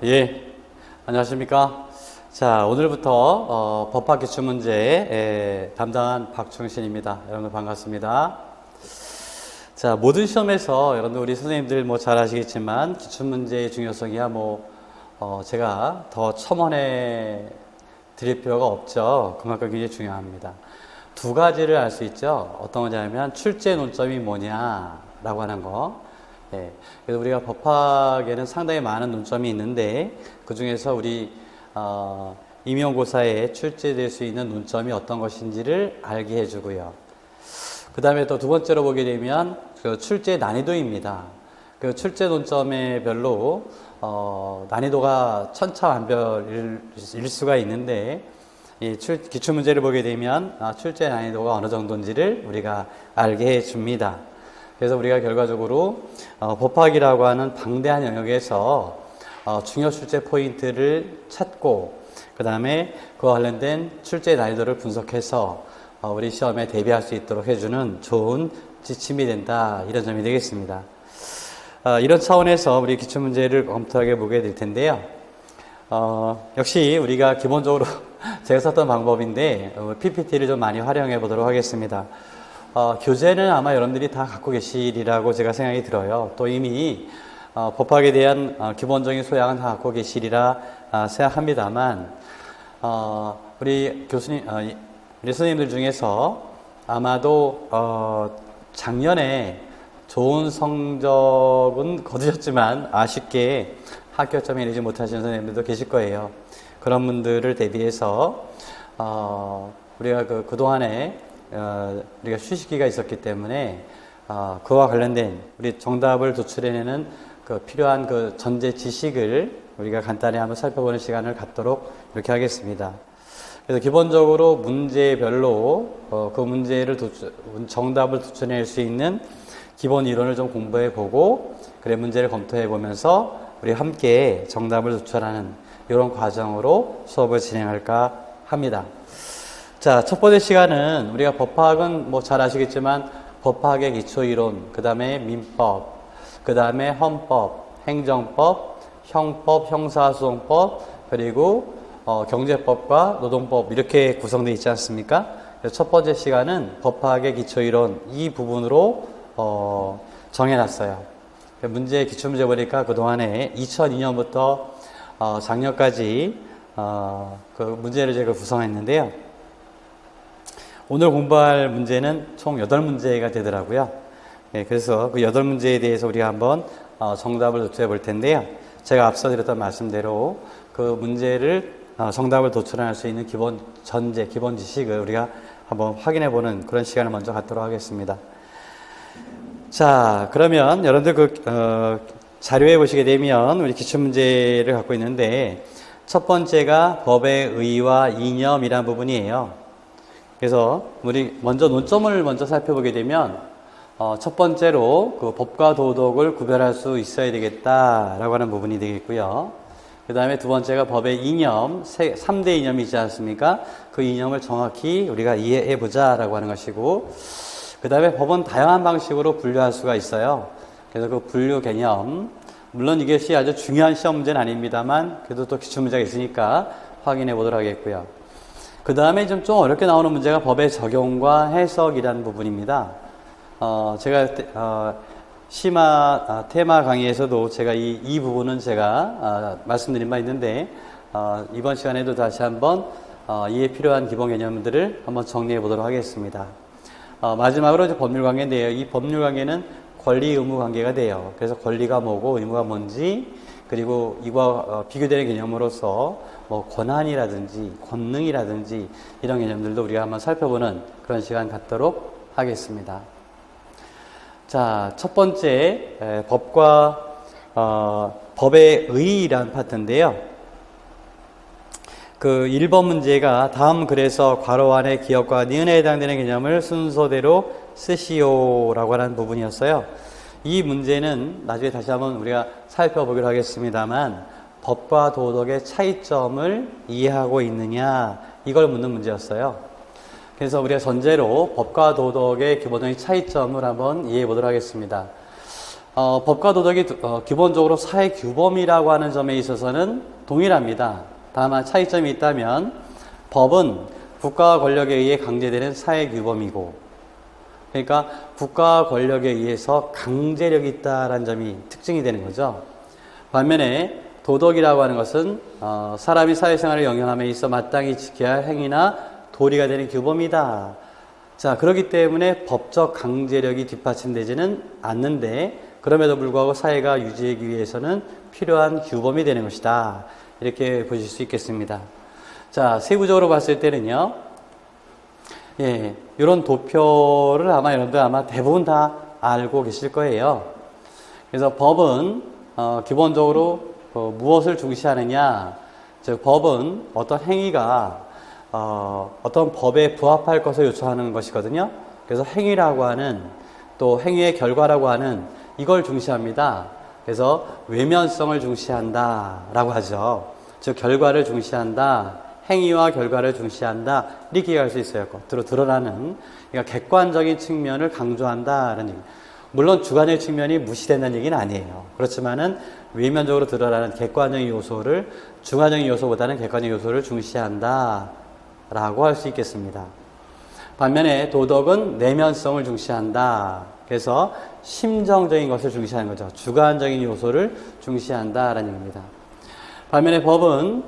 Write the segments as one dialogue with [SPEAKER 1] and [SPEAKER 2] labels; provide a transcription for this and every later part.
[SPEAKER 1] 예, 안녕하십니까. 자, 오늘부터 법학 기출문제 담당한 박충신입니다. 여러분들 반갑습니다. 자, 모든 시험에서 여러분들 우리 선생님들 뭐 잘 아시겠지만 기출문제의 중요성이야 제가 더 첨언해 드릴 필요가 없죠. 그만큼 굉장히 중요합니다. 두 가지를 알 수 있죠. 어떤 거냐면 출제 논점이 뭐냐라고 하는 거. 네. 그래서 우리가 법학에는 상당히 많은 논점이 있는데 그 중에서 우리 임용고사에 출제될 수 있는 논점이 어떤 것인지를 알게 해주고요. 그 다음에 또 두 번째로 보게 되면 그 출제 난이도입니다. 그 출제 논점에 별로 난이도가 천차만별일 수가 있는데 이 기출문제를 보게 되면 출제 난이도가 어느 정도인지를 우리가 알게 해줍니다. 그래서 우리가 결과적으로 법학이라고 하는 방대한 영역에서 중요 출제 포인트를 찾고 그 다음에 그와 관련된 출제 난이도를 분석해서 우리 시험에 대비할 수 있도록 해주는 좋은 지침이 된다, 이런 점이 되겠습니다. 이런 차원에서 우리 기출문제를 검토하게 보게 될 텐데요. 역시 우리가 기본적으로 제가 썼던 방법인데 PPT를 좀 많이 활용해 보도록 하겠습니다. 교재는 아마 여러분들이 다 갖고 계시리라고 제가 생각이 들어요. 또 이미 법학에 대한 기본적인 소양은 다 갖고 계시리라 생각합니다만 우리 교수님, 우리 선생님들 중에서 아마도 작년에 좋은 성적은 거두셨지만 아쉽게 합격점에 이르지 못하시는 선생님들도 계실 거예요. 그런 분들을 대비해서 우리가 그동안에 우리가 휴식기가 있었기 때문에 그와 관련된 우리 정답을 도출해내는 필요한 그 전제 지식을 우리가 간단히 한번 살펴보는 시간을 갖도록 이렇게 하겠습니다. 그래서 기본적으로 문제별로 그 문제를 정답을 도출해낼 수 있는 기본 이론을 좀 공부해 보고 그래 문제를 검토해 보면서 우리 함께 정답을 도출하는 이런 과정으로 수업을 진행할까 합니다. 자, 첫 번째 시간은 우리가 법학은 뭐 잘 아시겠지만 법학의 기초 이론, 그 다음에 민법, 그 다음에 헌법, 행정법, 형법, 형사소송법, 그리고 경제법과 노동법 이렇게 구성되어 있지 않습니까? 그래서 첫 번째 시간은 법학의 기초 이론 이 부분으로 정해놨어요. 문제 기출문제 보니까 그동안에 2002년부터 작년까지 그 문제를 제가 구성했는데요. 오늘 공부할 문제는 총 8문제가 되더라고요. 네, 그래서 그 8문제에 대해서 우리가 한번 정답을 도출해 볼 텐데요. 제가 앞서 드렸던 말씀대로 그 문제를 정답을 도출할 수 있는 기본 전제, 기본 지식을 우리가 한번 확인해 보는 그런 시간을 먼저 갖도록 하겠습니다. 자, 그러면 여러분들 자료에 보시게 되면 우리 기출문제를 갖고 있는데 첫 번째가 법의 의의와 이념이라는 부분이에요. 그래서 우리 먼저 논점을 먼저 살펴보게 되면 첫 번째로 그 법과 도덕을 구별할 수 있어야 되겠다라고 하는 부분이 되겠고요. 그 다음에 두 번째가 법의 이념, 3대 이념이 있지 않습니까? 그 이념을 정확히 우리가 이해해 보자라고 하는 것이고, 그 다음에 법은 다양한 방식으로 분류할 수가 있어요. 그래서 그 분류 개념, 물론 이것이 아주 중요한 시험 문제는 아닙니다만 그래도 또 기출문제가 있으니까 확인해 보도록 하겠고요. 그 다음에 좀 어렵게 나오는 문제가 법의 적용과 해석이라는 부분입니다. 제가 테마 강의에서도 제가 이 부분은 제가 말씀드린 바 있는데 이번 시간에도 다시 한번 이해 필요한 기본 개념들을 한번 정리해 보도록 하겠습니다. 마지막으로 이제 법률 관계인데요. 이 법률 관계는 권리 의무 관계가 돼요. 그래서 권리가 뭐고 의무가 뭔지, 그리고 이와 비교되는 개념으로서 뭐 권한이라든지 권능이라든지 이런 개념들도 우리가 한번 살펴보는 그런 시간 갖도록 하겠습니다. 자, 첫 번째 법과 법의 의의라는 파트인데요. 그 1번 문제가 다음 글에서 괄호 안에 기업과 니은에 해당되는 개념을 순서대로 쓰시오라고 하는 부분이었어요. 이 문제는 나중에 다시 한번 우리가 살펴보기로 하겠습니다만 법과 도덕의 차이점을 이해하고 있느냐 이걸 묻는 문제였어요. 그래서 우리가 전제로 법과 도덕의 기본적인 차이점을 한번 이해해 보도록 하겠습니다. 법과 도덕이 기본적으로 사회 규범이라고 하는 점에 있어서는 동일합니다. 다만 차이점이 있다면 법은 국가와 권력에 의해 강제되는 사회 규범이고, 그러니까 국가와 권력에 의해서 강제력이 있다라는 점이 특징이 되는 거죠. 반면에 도덕이라고 하는 것은 사람이 사회생활을 영위함에 있어 마땅히 지켜야 할 행위나 도리가 되는 규범이다. 자, 그렇기 때문에 법적 강제력이 뒷받침되지는 않는데 그럼에도 불구하고 사회가 유지하기 위해서는 필요한 규범이 되는 것이다. 이렇게 보실 수 있겠습니다. 자, 세부적으로 봤을 때는요. 예, 이런 도표를 여러분들 대부분 다 알고 계실 거예요. 그래서 법은 기본적으로 무엇을 중시하느냐, 즉 법은 어떤 행위가 어떤 법에 부합할 것을 요청하는 것이거든요. 그래서 행위라고 하는, 또 행위의 결과라고 하는 이걸 중시합니다. 그래서 외면성을 중시한다 라고 하죠. 즉 결과를 중시한다, 행위와 결과를 중시한다, 이렇게 얘기할 수 있어요. 겉으로 드러나는, 그러니까 객관적인 측면을 강조한다라는 얘기. 물론 주관적 측면이 무시된다는 얘기는 아니에요. 그렇지만은 외면적으로 드러나는 객관적인 요소를 주관적인 요소보다는 객관적인 요소를 중시한다 라고 할 수 있겠습니다. 반면에 도덕은 내면성을 중시한다. 그래서 심정적인 것을 중시하는 거죠. 주관적인 요소를 중시한다라는 얘기입니다. 반면에 법은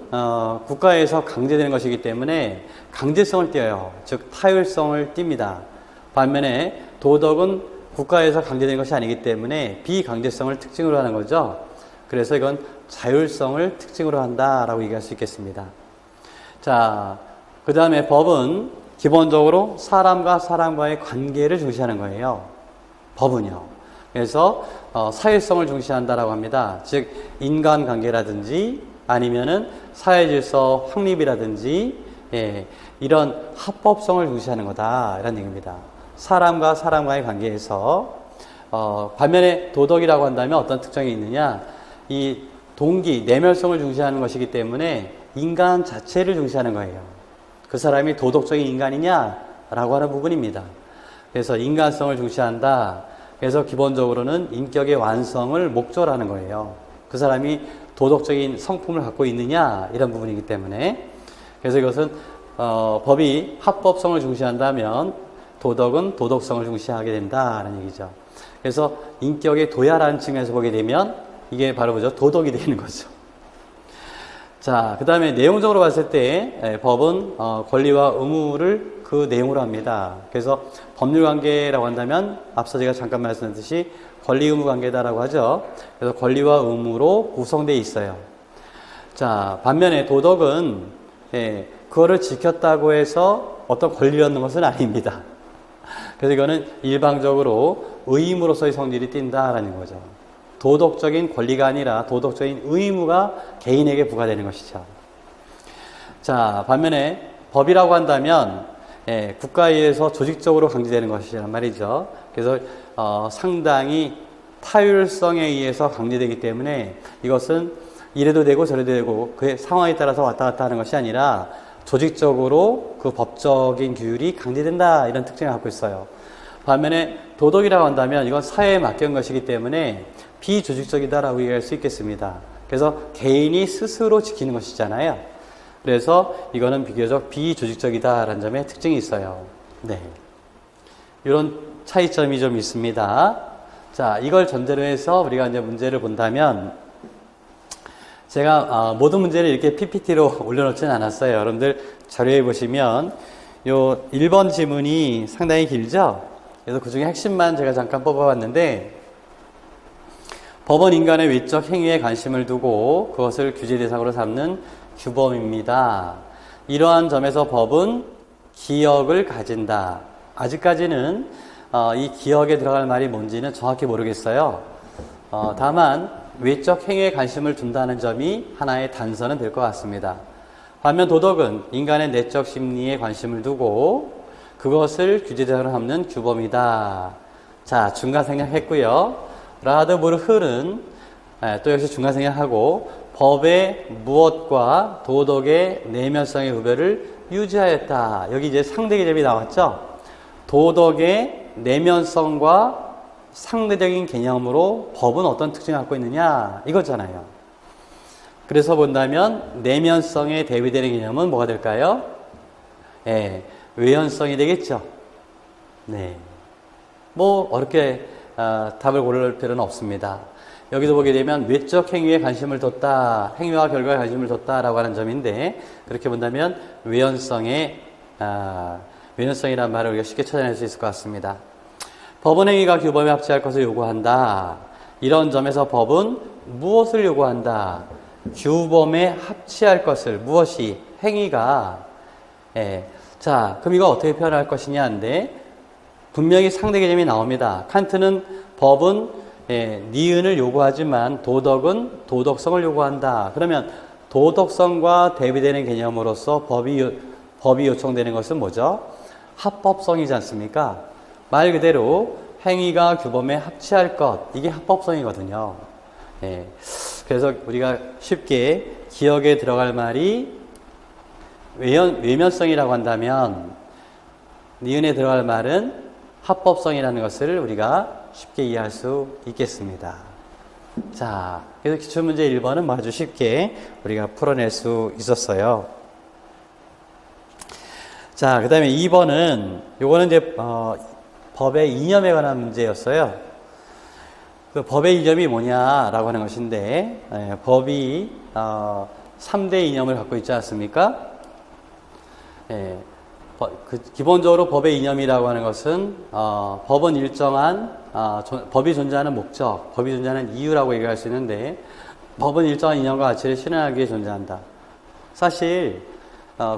[SPEAKER 1] 국가에서 강제되는 것이기 때문에 강제성을 띄어요. 즉 타율성을 띱니다. 반면에 도덕은 국가에서 강제되는 것이 아니기 때문에 비강제성을 특징으로 하는 거죠. 그래서 이건 자율성을 특징으로 한다라고 얘기할 수 있겠습니다. 자, 그 다음에 법은 기본적으로 사람과 사람과의 관계를 중시하는 거예요. 법은요. 그래서 사회성을 중시한다라고 합니다. 즉 인간관계라든지 아니면은 사회질서 확립이라든지, 예, 이런 합법성을 중시하는 거다 이런 얘기입니다. 사람과 사람과의 관계에서 반면에 도덕이라고 한다면 어떤 특징이 있느냐, 이 동기, 내면성을 중시하는 것이기 때문에 인간 자체를 중시하는 거예요. 그 사람이 도덕적인 인간이냐라고 하는 부분입니다. 그래서 인간성을 중시한다. 그래서 기본적으로는 인격의 완성을 목적으로 하는 거예요. 그 사람이 도덕적인 성품을 갖고 있느냐 이런 부분이기 때문에, 그래서 이것은 법이 합법성을 중시한다면 도덕은 도덕성을 중시하게 된다는 얘기죠. 그래서 인격의 도야라는 측면에서 보게 되면 이게 바로 뭐죠? 도덕이 되는 거죠. 자, 그 다음에 내용적으로 봤을 때 법은 권리와 의무를 그 내용으로 합니다. 그래서 법률관계라고 한다면 앞서 제가 잠깐 말씀드렸듯이 권리 의무 관계다라고 하죠. 그래서 권리와 의무로 구성되어 있어요. 자, 반면에 도덕은 그거를 지켰다고 해서 어떤 권리를 얻는 것은 아닙니다. 그래서 이거는 일방적으로 의무로서의 성질이 띈다라는 거죠. 도덕적인 권리가 아니라 도덕적인 의무가 개인에게 부과되는 것이죠. 자, 반면에 법이라고 한다면 국가에 의해서 조직적으로 강제되는 것이란 말이죠. 그래서 상당히 타율성에 의해서 강제되기 때문에 이것은 이래도 되고 저래도 되고 그 상황에 따라서 왔다 갔다 하는 것이 아니라 조직적으로 그 법적인 규율이 강제된다 이런 특징을 갖고 있어요. 반면에 도덕이라고 한다면 이건 사회에 맡겨온 것이기 때문에 비조직적이다라고 얘기할 수 있겠습니다. 그래서 개인이 스스로 지키는 것이잖아요. 그래서 이거는 비교적 비조직적이다라는 점에 특징이 있어요. 네, 이런 차이점이 좀 있습니다. 자, 이걸 전제로 해서 우리가 이제 문제를 본다면, 제가 모든 문제를 이렇게 PPT로 올려놓지는 않았어요. 여러분들 자료에 보시면 요 1번 지문이 상당히 길죠? 그래서 그 중에 핵심만 제가 잠깐 뽑아봤는데, 법은 인간의 외적 행위에 관심을 두고 그것을 규제 대상으로 삼는 규범입니다. 이러한 점에서 법은 기억을 가진다. 아직까지는 이 기억에 들어갈 말이 뭔지는 정확히 모르겠어요. 다만 외적 행위에 관심을 둔다는 점이 하나의 단서는 될 것 같습니다. 반면 도덕은 인간의 내적 심리에 관심을 두고 그것을 규제 대상으로 삼는 규범이다. 자, 중간 생략했고요. 라드부르흐는 또 역시 중간 생략하고 법의 무엇과 도덕의 내면성의 구별을 유지하였다. 여기 이제 상대 개념이 나왔죠. 도덕의 내면성과 상대적인 개념으로 법은 어떤 특징을 갖고 있느냐 이거잖아요. 그래서 본다면 내면성에 대비되는 개념은 뭐가 될까요? 예, 외연성이 되겠죠. 네, 뭐 어렵게 답을 고를 필요는 없습니다. 여기도 보게 되면 외적 행위에 관심을 뒀다, 행위와 결과에 관심을 뒀다라고 하는 점인데, 그렇게 본다면 외연성이라는 말을 우리가 쉽게 찾아낼 수 있을 것 같습니다. 법은 행위가 규범에 합치할 것을 요구한다. 이런 점에서 법은 무엇을 요구한다? 규범에 합치할 것을, 무엇이? 행위가. 자, 그럼 이거 어떻게 표현할 것이냐인데, 분명히 상대 개념이 나옵니다. 칸트는 법은 니은을 요구하지만 도덕은 도덕성을 요구한다. 그러면 도덕성과 대비되는 개념으로서 법이 요청되는 것은 뭐죠? 합법성이지 않습니까? 말 그대로 행위가 규범에 합치할 것, 이게 합법성이거든요. 그래서 우리가 쉽게 기억에 들어갈 말이 외면성이라고 한다면 니은에 들어갈 말은 합법성이라는 것을 우리가 쉽게 이해할 수 있겠습니다. 자, 그래서 기출문제 1번은 아주 쉽게 우리가 풀어낼 수 있었어요. 자, 그 다음에 2번은 요거는 이제 법의 이념에 관한 문제였어요. 그 법의 이념이 뭐냐라고 하는 것인데, 법이 3대 이념을 갖고 있지 않습니까? 기본적으로 법의 이념이라고 하는 것은 법은 일정한 법이 존재하는 목적, 법이 존재하는 이유라고 얘기할 수 있는데, 법은 일정한 이념과 가치를 실현하기 위해 존재한다. 사실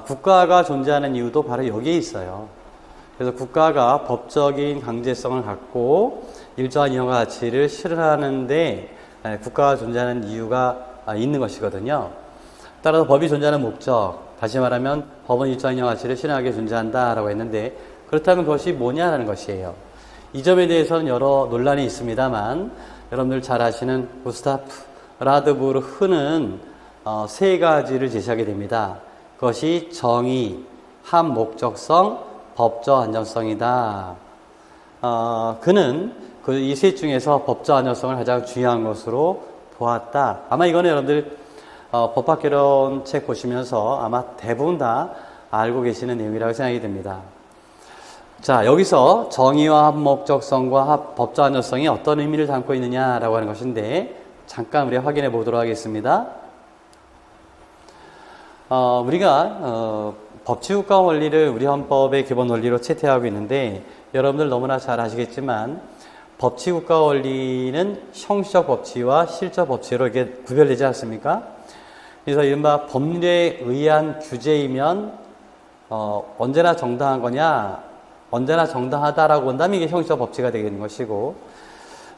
[SPEAKER 1] 국가가 존재하는 이유도 바로 여기에 있어요. 그래서 국가가 법적인 강제성을 갖고 일정한 이념과 가치를 실현하는데 국가가 존재하는 이유가 있는 것이거든요. 따라서 법이 존재하는 목적, 다시 말하면 법은 일정한 이념과 가치를 실현하기 위해 존재한다라고 했는데, 그렇다면 그것이 뭐냐라는 것이에요. 이 점에 대해서는 여러 논란이 있습니다만, 여러분들 잘 아시는 구스타프 라드부르흐는 세 가지를 제시하게 됩니다. 그것이 정의, 합목적성, 법적 안정성이다. 그는 이 셋 중에서 법적 안정성을 가장 중요한 것으로 보았다. 아마 이거는 여러분들 법학개론 책 보시면서 아마 대부분 다 알고 계시는 내용이라고 생각이 됩니다. 자, 여기서 정의와 합목적성과 법적 안정성이 어떤 의미를 담고 있느냐라고 하는 것인데, 잠깐 우리가 확인해 보도록 하겠습니다. 우리가 법치국가 원리를 우리 헌법의 기본 원리로 채택하고 있는데, 여러분들 너무나 잘 아시겠지만 법치국가 원리는 형식적 법치와 실적 법치로 이렇게 구별되지 않습니까? 그래서 이른바 법률에 의한 규제이면 언제나 정당한 거냐, 언제나 정당하다라고 본다면 이게 형식적 법치가 되는 것이고,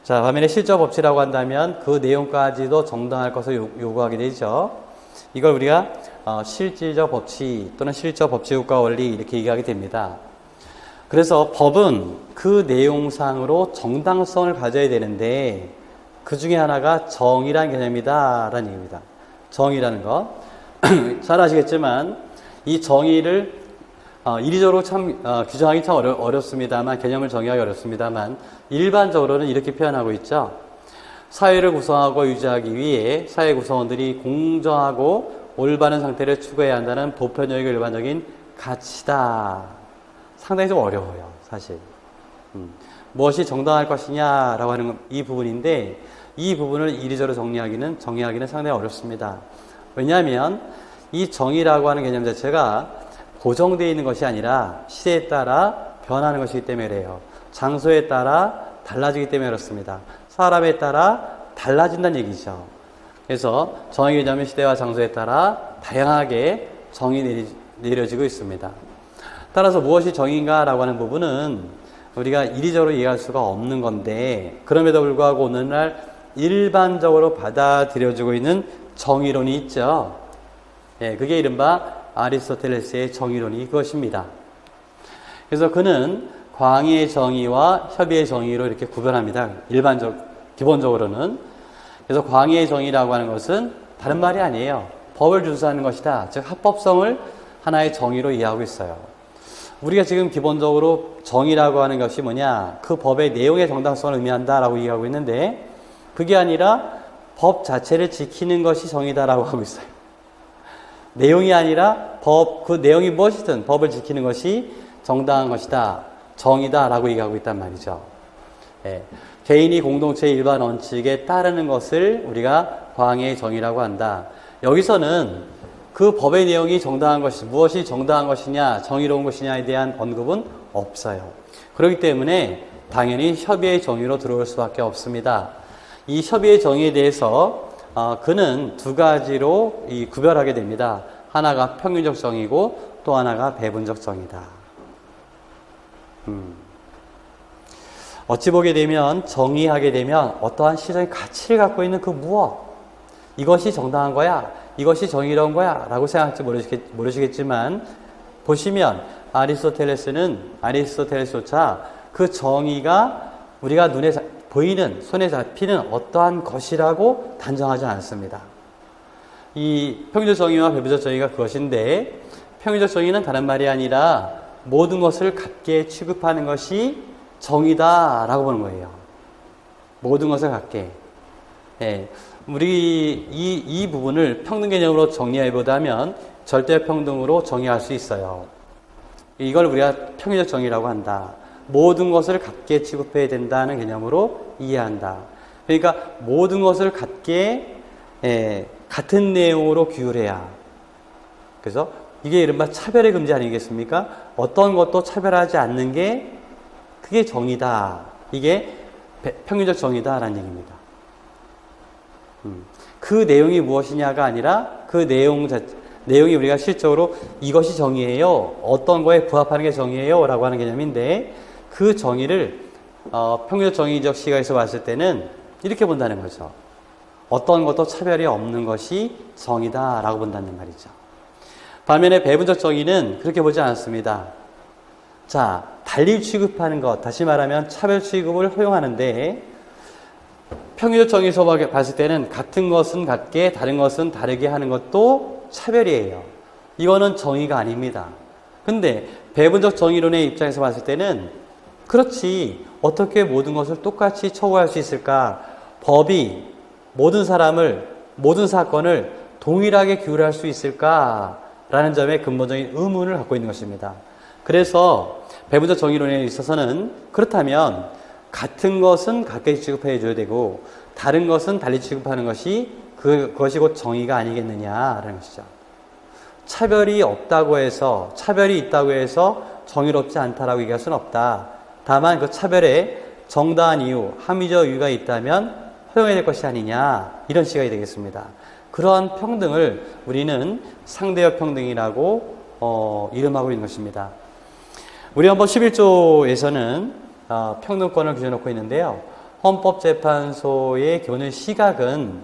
[SPEAKER 1] 자, 반면에 실적 법치라고 한다면 그 내용까지도 정당할 것을 요구하게 되죠. 이걸 우리가 실질적 법치 또는 실적 법치국가 원리 이렇게 얘기하게 됩니다. 그래서 법은 그 내용상으로 정당성을 가져야 되는데, 그 중에 하나가 정의란 개념이다 라는 얘기입니다. 정의라는 것. 잘 아시겠지만 이 정의를 이리저리 참 규정하기 참 어렵습니다만, 개념을 정의하기 어렵습니다만, 일반적으로는 이렇게 표현하고 있죠. 사회를 구성하고 유지하기 위해 사회 구성원들이 공정하고 올바른 상태를 추구해야 한다는 보편적이고 일반적인 가치다. 상당히 좀 어려워요, 사실. 무엇이 정당할 것이냐라고 하는 이 부분인데, 이 부분을 이리저리 정의하기는 상당히 어렵습니다. 왜냐하면 이 정의라고 하는 개념 자체가 고정되어 있는 것이 아니라 시대에 따라 변하는 것이기 때문에 그래요. 장소에 따라 달라지기 때문에 그렇습니다. 사람에 따라 달라진다는 얘기죠. 그래서 정의 개념은 시대와 장소에 따라 다양하게 내려지고 있습니다. 따라서 무엇이 정의인가라고 하는 부분은 우리가 이리저리 이해할 수가 없는 건데, 그럼에도 불구하고 오늘날 일반적으로 받아들여지고 있는 정의론이 있죠. 그게 이른바 아리스토텔레스의 정의론이 그것입니다. 그래서 그는 광의의 정의와 협의의 정의로 이렇게 구별합니다. 기본적으로는. 그래서 광의의 정의라고 하는 것은 다른 말이 아니에요. 법을 준수하는 것이다. 즉 합법성을 하나의 정의로 이해하고 있어요. 우리가 지금 기본적으로 정의라고 하는 것이 뭐냐? 그 법의 내용의 정당성을 의미한다라고 얘기하고 있는데 그게 아니라 법 자체를 지키는 것이 정의다라고 하고 있어요. 내용이 아니라 그 내용이 무엇이든 법을 지키는 것이 정당한 것이다. 정의다라고 얘기하고 있단 말이죠. 예. 개인이 공동체의 일반 원칙에 따르는 것을 우리가 광해의 정의라고 한다. 여기서는 그 법의 내용이 정당한 것이 무엇이 정당한 것이냐, 정의로운 것이냐에 대한 언급은 없어요. 그렇기 때문에 당연히 협의의 정의로 들어올 수밖에 없습니다. 이 협의의 정의에 대해서 그는 두 가지로 구별하게 됩니다. 하나가 평균적 정의고 또 하나가 배분적 정의다. 어찌 보게 되면 정의하게 되면 어떠한 시적인 가치를 갖고 있는 그 무엇, 이것이 정당한 거야, 이것이 정의로운 거야 라고 생각할지 모르시겠지만 보시면 아리스토텔레스조차 그 정의가 우리가 눈에 보이는, 손에 잡히는 어떠한 것이라고 단정하지 않습니다. 이 평균적 정의와 배분적 정의가 그것인데 평균적 정의는 다른 말이 아니라 모든 것을 같게 취급하는 것이 정의다라고 보는 거예요. 모든 것을 같게. 예, 우리 이 부분을 평등 개념으로 정리해보자면 절대 평등으로 정의할 수 있어요. 이걸 우리가 평균적 정의라고 한다. 모든 것을 같게 취급해야 된다는 개념으로 이해한다. 그러니까 모든 것을 같게 같은 내용으로 규율해야. 그래서 이게 이른바 차별의 금지 아니겠습니까? 어떤 것도 차별하지 않는 게 그게 정의다. 이게 평균적 정의다라는 얘기입니다. 그 내용이 무엇이냐가 아니라 그 내용이 우리가 실적으로 이것이 정의예요. 어떤 거에 부합하는 게 정의예요. 라고 하는 개념인데 그 정의를 평균적 정의적 시각에서 봤을 때는 이렇게 본다는 거죠. 어떤 것도 차별이 없는 것이 정의다라고 본다는 말이죠. 반면에 배분적 정의는 그렇게 보지 않습니다. 자, 달리 취급하는 것, 다시 말하면 차별 취급을 허용하는데 평균적 정의에서 봤을 때는 같은 것은 같게 다른 것은 다르게 하는 것도 차별이에요. 이거는 정의가 아닙니다. 근데 배분적 정의론의 입장에서 봤을 때는 그렇지, 어떻게 모든 것을 똑같이 처우할 수 있을까? 법이 모든 사건을 동일하게 규율할 수 있을까라는 점에 근본적인 의문을 갖고 있는 것입니다. 그래서 배분적 정의론에 있어서는 그렇다면 같은 것은 같게 취급해 줘야 되고 다른 것은 달리 취급하는 것이 그것이 곧 정의가 아니겠느냐라는 것이죠. 차별이 있다고 해서 정의롭지 않다라고 얘기할 수는 없다. 다만 그 차별에 정당한 이유, 합리적 이유가 있다면 허용해야 될 것이 아니냐, 이런 시각이 되겠습니다. 그러한 평등을 우리는 상대적 평등이라고 이름하고 있는 것입니다. 우리 헌법 11조에서는 평등권을 규정해놓고 있는데요. 헌법재판소의 교는 시각은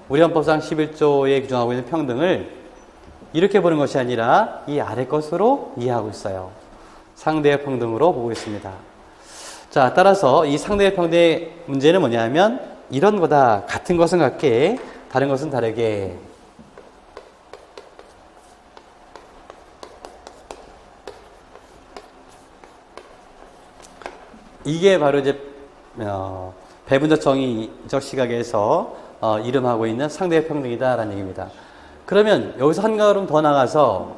[SPEAKER 1] 우리 헌법상 11조에 규정하고 있는 평등을 이렇게 보는 것이 아니라 이 아래 것으로 이해하고 있어요. 상대적 평등으로 보고 있습니다. 자, 따라서 이 상대적 평등의 문제는 뭐냐면 이런 거다. 같은 것은 같게, 다른 것은 다르게. 이게 바로 이제 배분적 정의적 시각에서 이름하고 있는 상대적 평등이다라는 얘기입니다. 그러면 여기서 한 걸음 더 나가서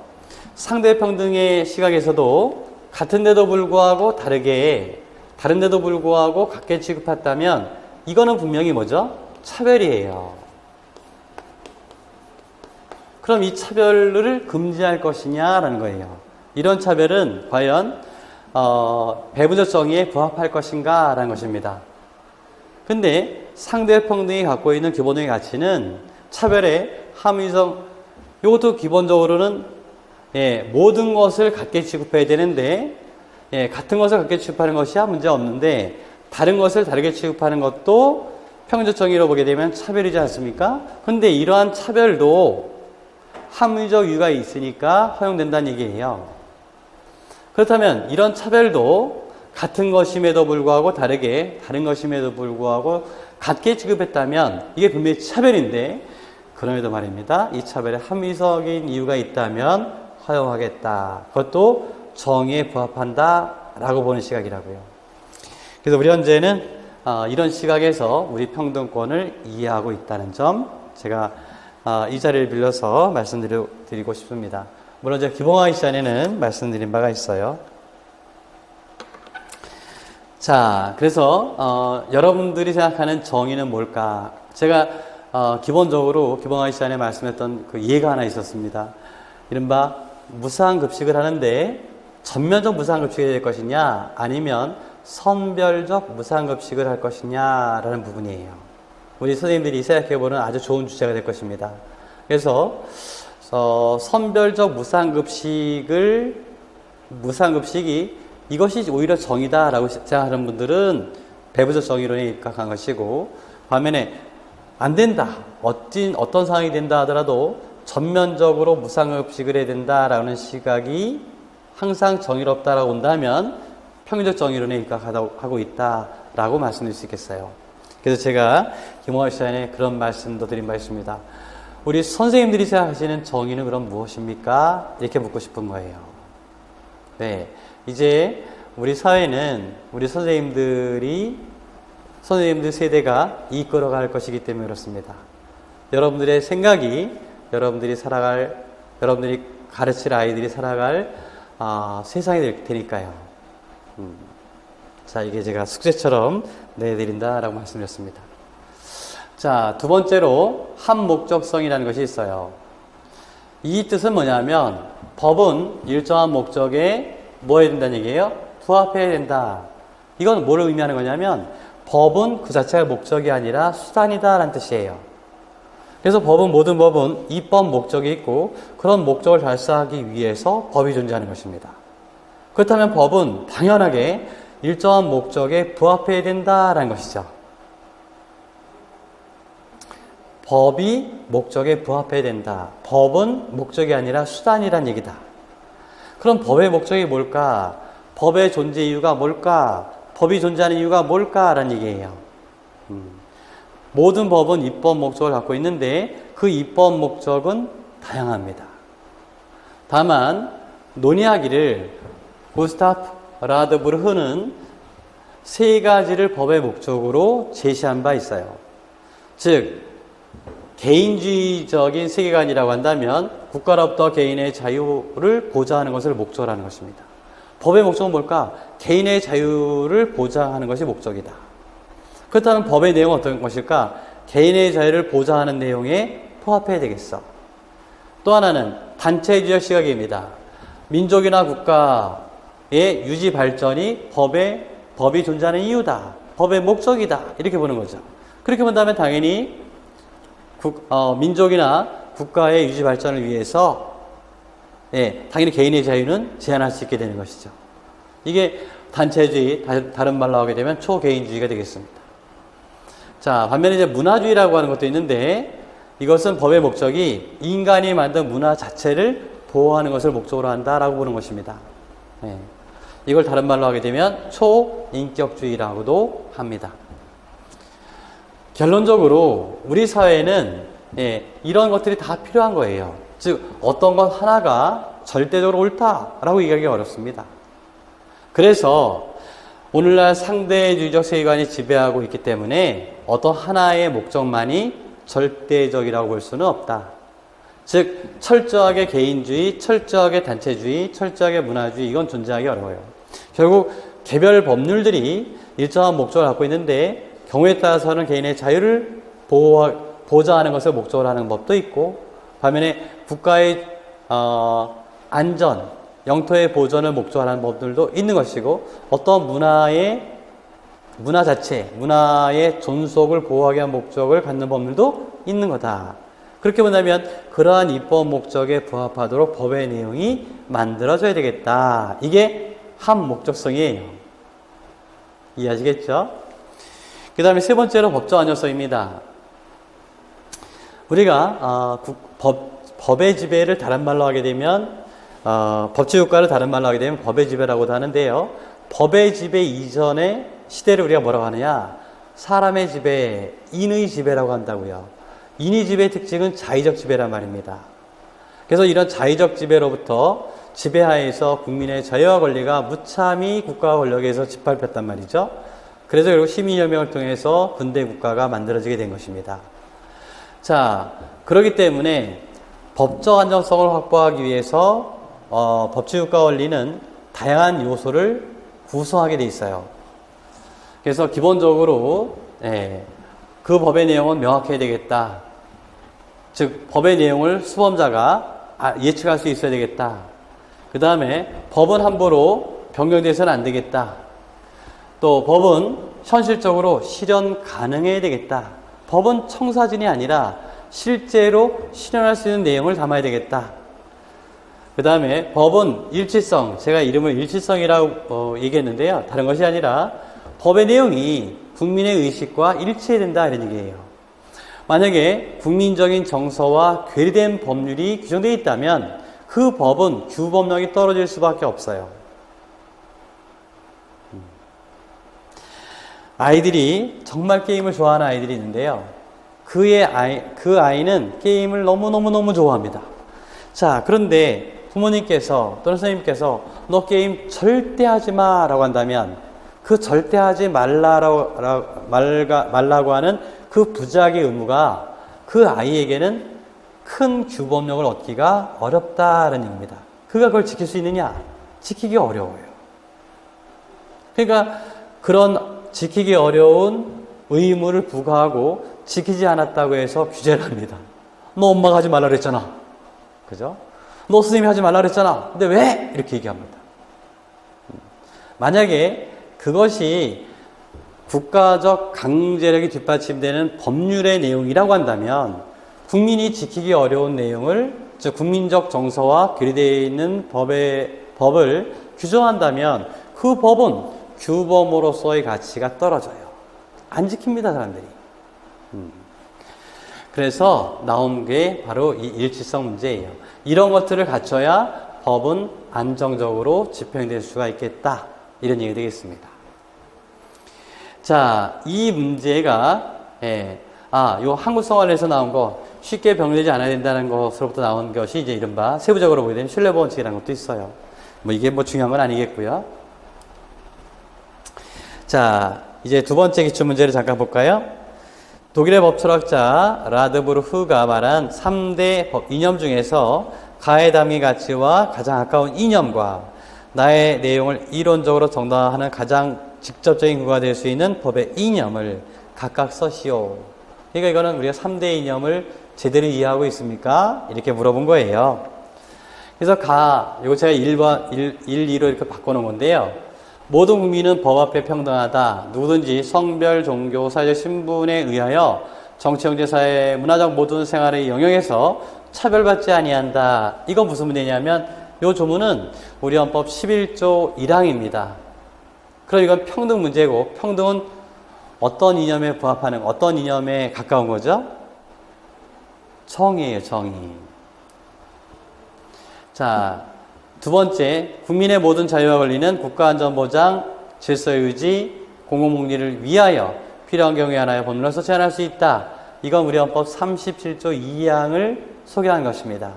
[SPEAKER 1] 상대적 평등의 시각에서도 같은데도 불구하고 다른데도 불구하고 같게 취급했다면 이거는 분명히 뭐죠? 차별이에요. 그럼 이 차별을 금지할 것이냐라는 거예요. 이런 차별은 과연 배분적 정의에 부합할 것인가 라는 것입니다. 근데 상대적 평등이 갖고 있는 기본적인 가치는 차별의 합리적, 이것도 기본적으로는 모든 것을 같게 취급해야 되는데 같은 것을 같게 취급하는 것이야 문제 없는데 다른 것을 다르게 취급하는 것도 평균적 정의로 보게 되면 차별이지 않습니까? 근데 이러한 차별도 합리적 이유가 있으니까 허용된다는 얘기예요. 그렇다면 이런 차별도 같은 것임에도 불구하고 다른 것임에도 불구하고 같게 취급했다면 이게 분명히 차별인데 그럼에도 말입니다. 이 차별에 합리적인 이유가 있다면 허용하겠다. 그것도 정의에 부합한다라고 보는 시각이라고요. 그래서 우리 현재는 이런 시각에서 우리 평등권을 이해하고 있다는 점, 제가 이 자리를 빌려서 말씀드리고 싶습니다. 물론 제가 기본화의 시간에는 말씀드린 바가 있어요. 자, 그래서 여러분들이 생각하는 정의는 뭘까? 제가 기본적으로 기본화의 시간에 말씀했던 그 이해가 하나 있었습니다. 이른바 무상급식을 하는데 전면적 무상급식이 될 것이냐, 아니면 선별적 무상급식을 할 것이냐라는 부분이에요. 우리 선생님들이 생각해보는 아주 좋은 주제가 될 것입니다. 그래서 선별적 무상급식이 이것이 오히려 정의다라고 생각하는 분들은 배부적 정의론에 입각한 것이고, 반면에 안 된다, 어떤 상황이 된다 하더라도 전면적으로 무상급식을 해야 된다라는 시각이 항상 정의롭다라고 본다면 평균적 정의론에 입각하고 있다라고 말씀드릴 수 있겠어요. 그래서 제가 기본화 시간에 그런 말씀도 드린 바 있습니다. 우리 선생님들이 생각하시는 정의는 그럼 무엇입니까? 이렇게 묻고 싶은 거예요. 네, 이제 우리 사회는 우리 선생님들 세대가 이끌어갈 것이기 때문에 그렇습니다. 여러분들의 생각이 여러분들이 가르칠 아이들이 살아갈 세상이 될 테니까요. 자, 이게 제가 숙제처럼 내드린다라고 말씀드렸습니다. 자, 두 번째로 한목적성이라는 것이 있어요. 이 뜻은 뭐냐면 법은 일정한 목적에 뭐 해야 된다는 얘기예요? 부합해야 된다. 이건 뭘 의미하는 거냐면 법은 그 자체가 목적이 아니라 수단이다라는 뜻이에요. 그래서 모든 법은 입법 목적이 있고 그런 목적을 달성하기 위해서 법이 존재하는 것입니다. 그렇다면 법은 당연하게 일정한 목적에 부합해야 된다라는 것이죠. 법이 목적에 부합해야 된다. 법은 목적이 아니라 수단이란 얘기다. 그럼 법의 목적이 뭘까? 법의 존재 이유가 뭘까? 법이 존재하는 이유가 뭘까? 라는 얘기예요. 모든 법은 입법 목적을 갖고 있는데 그 입법 목적은 다양합니다. 다만 논의하기를 구스타프 라드부르흐는 세 가지를 법의 목적으로 제시한 바 있어요. 즉 개인주의적인 세계관이라고 한다면 국가로부터 개인의 자유를 보장하는 것을 목적으로 하는 것입니다. 법의 목적은 뭘까? 개인의 자유를 보장하는 것이 목적이다. 그렇다면 법의 내용은 어떤 것일까? 개인의 자유를 보장하는 내용에 포함해야 되겠어. 또 하나는 단체주의적 시각입니다. 민족이나 국가의 유지 발전이 법이 존재하는 이유다. 법의 목적이다. 이렇게 보는 거죠. 그렇게 본다면 당연히 민족이나 국가의 유지 발전을 위해서 당연히 개인의 자유는 제한할 수 있게 되는 것이죠. 이게 단체주의, 다른 말로 하게 되면 초개인주의가 되겠습니다. 자, 반면에 이제 문화주의라고 하는 것도 있는데 이것은 법의 목적이 인간이 만든 문화 자체를 보호하는 것을 목적으로 한다라고 보는 것입니다. 이걸 다른 말로 하게 되면 초인격주의라고도 합니다. 결론적으로 우리 사회는 이런 것들이 다 필요한 거예요. 즉 어떤 것 하나가 절대적으로 옳다라고 얘기하기가 어렵습니다. 그래서 오늘날 상대주의적 세계관이 지배하고 있기 때문에 어떤 하나의 목적만이 절대적이라고 볼 수는 없다. 즉 철저하게 개인주의, 철저하게 단체주의, 철저하게 문화주의, 이건 존재하기 어려워요. 결국 개별 법률들이 일정한 목적을 갖고 있는데 경우에 따라서는 개인의 자유를 보장하는 것을 목적으로 하는 법도 있고, 반면에 국가의 안전, 영토의 보존을 목적으로 하는 법들도 있는 것이고, 어떤 문화의 존속을 보호하기 위한 목적을 갖는 법률도 있는 거다. 그렇게 본다면 그러한 입법 목적에 부합하도록 법의 내용이 만들어져야 되겠다. 이게 한목적성이에요. 이해하시겠죠? 그 다음에 세 번째로 법적 안전성입니다. 우리가 법의 지배를 다른 말로 하게 되면 법치국가를 다른 말로 하게 되면 법의 지배라고도 하는데요. 법의 지배 이전의 시대를 우리가 뭐라고 하느냐? 사람의 지배, 인의 지배라고 한다고요. 인의 지배의 특징은 자의적 지배란 말입니다. 그래서 이런 자의적 지배로부터 지배하에서 국민의 자유와 권리가 무참히 국가 권력에서 짓밟혔단 말이죠. 그래서 결국 시민혁명을 통해서 근대 국가가 만들어지게 된 것입니다. 자, 그렇기 때문에 법적 안정성을 확보하기 위해서 법치국가 원리는 다양한 요소를 구성하게 돼 있어요. 그래서 기본적으로 그 법의 내용은 명확해야 되겠다. 즉 법의 내용을 수범자가 예측할 수 있어야 되겠다. 그 다음에 법은 함부로 변경돼서는 안 되겠다. 또 법은 현실적으로 실현 가능해야 되겠다. 법은 청사진이 아니라 실제로 실현할 수 있는 내용을 담아야 되겠다. 그 다음에 법은 일치성, 제가 이름을 일치성이라고 얘기했는데요. 다른 것이 아니라 법의 내용이 국민의 의식과 일치해야 된다 이런 얘기예요. 만약에 국민적인 정서와 괴리된 법률이 규정되어 있다면 그 법은 규범력이 떨어질 수밖에 없어요. 아이들이 정말 게임을 좋아하는 아이들이 있는데요. 그 아이는 게임을 너무너무 좋아합니다. 자, 그런데 부모님께서 또는 선생님께서 너 게임 절대 하지 마 라고 한다면 그 절대 하지 말라고 하는 그 부작의 의무가 그 아이에게는 큰 규범력을 얻기가 어렵다는 얘기입니다. 그가 그걸 지킬 수 있느냐? 지키기 어려워요. 그러니까 그런 지키기 어려운 의무를 부과하고 지키지 않았다고 해서 규제를 합니다. 너 엄마가 하지 말라 그랬잖아. 그죠? 너 선생님이 하지 말라 그랬잖아. 근데 왜? 이렇게 얘기합니다. 만약에 그것이 국가적 강제력이 뒷받침되는 법률의 내용이라고 한다면 국민이 지키기 어려운 내용을, 즉 국민적 정서와 괴리되어 있는 법을 규정한다면 그 법은 규범으로서의 가치가 떨어져요. 안 지킵니다, 사람들이. 그래서 나온 게 바로 이 일치성 문제예요. 이런 것들을 갖춰야 법은 안정적으로 집행될 수가 있겠다. 이런 얘기 되겠습니다. 자, 이 문제가 요 한국성원에서 나온 거 쉽게 병되지 않아야 된다는 것으로부터 나온 것이 이제 이른바 세부적으로 보게 되면 신뢰보원칙이라는 것도 있어요. 이게 중요한 건 아니겠고요. 자, 이제 두 번째 기출 문제를 잠깐 볼까요? 독일의 법철학자 라드부르흐가 말한 3대 법 이념 중에서 가에 담긴 가치와 가장 가까운 이념과 나의 내용을 이론적으로 정당화하는 가장 직접적인 근거가 될 수 있는 법의 이념을 각각 써시오. 그러니까 이거는 우리가 3대 이념을 제대로 이해하고 있습니까? 이렇게 물어본 거예요. 그래서 이거 제가 1, 2로 이렇게 바꿔놓은 건데요. 모든 국민은 법 앞에 평등하다. 누구든지 성별, 종교, 사회적 신분에 의하여 정치, 경제, 사회, 문화적 모든 생활의 영역에서 차별받지 아니한다. 이건 무슨 문제냐면 이 조문은 우리 헌법 11조 1항입니다. 그럼 이건 평등 문제고 평등은 어떤 이념에 부합하는, 어떤 이념에 가까운 거죠? 정의예요, 정의. 자, 두 번째, 국민의 모든 자유와 권리는 국가안전보장, 질서의 유지, 공공복리를 위하여 필요한 경우에 하나여 법률로서 제한할 수 있다. 이건 우리 헌법 37조 2항을 소개한 것입니다.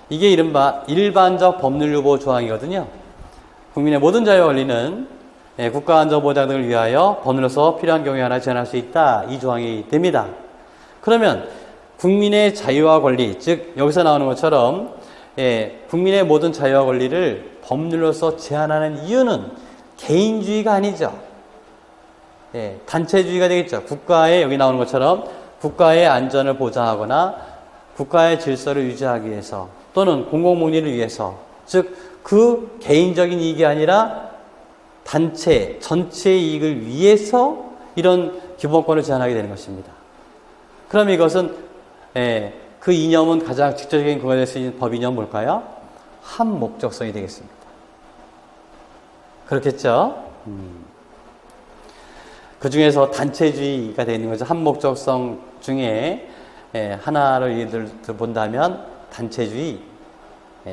[SPEAKER 1] 이게 이른바 일반적 법률유보 조항이거든요. 국민의 모든 자유와 권리는 국가안전보장 등을 위하여 법률로서 필요한 경우에 하나 제한할 수 있다. 이 조항이 됩니다. 그러면 국민의 자유와 권리, 즉 여기서 나오는 것처럼 국민의 모든 자유와 권리를 법률로서 제한하는 이유는 개인주의가 아니죠. 단체주의가 되겠죠. 여기 나오는 것처럼 국가의 안전을 보장하거나 국가의 질서를 유지하기 위해서 또는 공공복리를 위해서, 즉 그 개인적인 이익이 아니라 단체, 전체의 이익을 위해서 이런 기본권을 제한하게 되는 것입니다. 그럼 이것은 그 이념은 가장 직접적인 근거가 될 수 있는 법 이념은 뭘까요? 한 목적성이 되겠습니다. 그렇겠죠? 그 중에서 단체주의가 되어 있는 거죠. 한 목적성 중에 하나를 예를 들어 본다면 단체주의,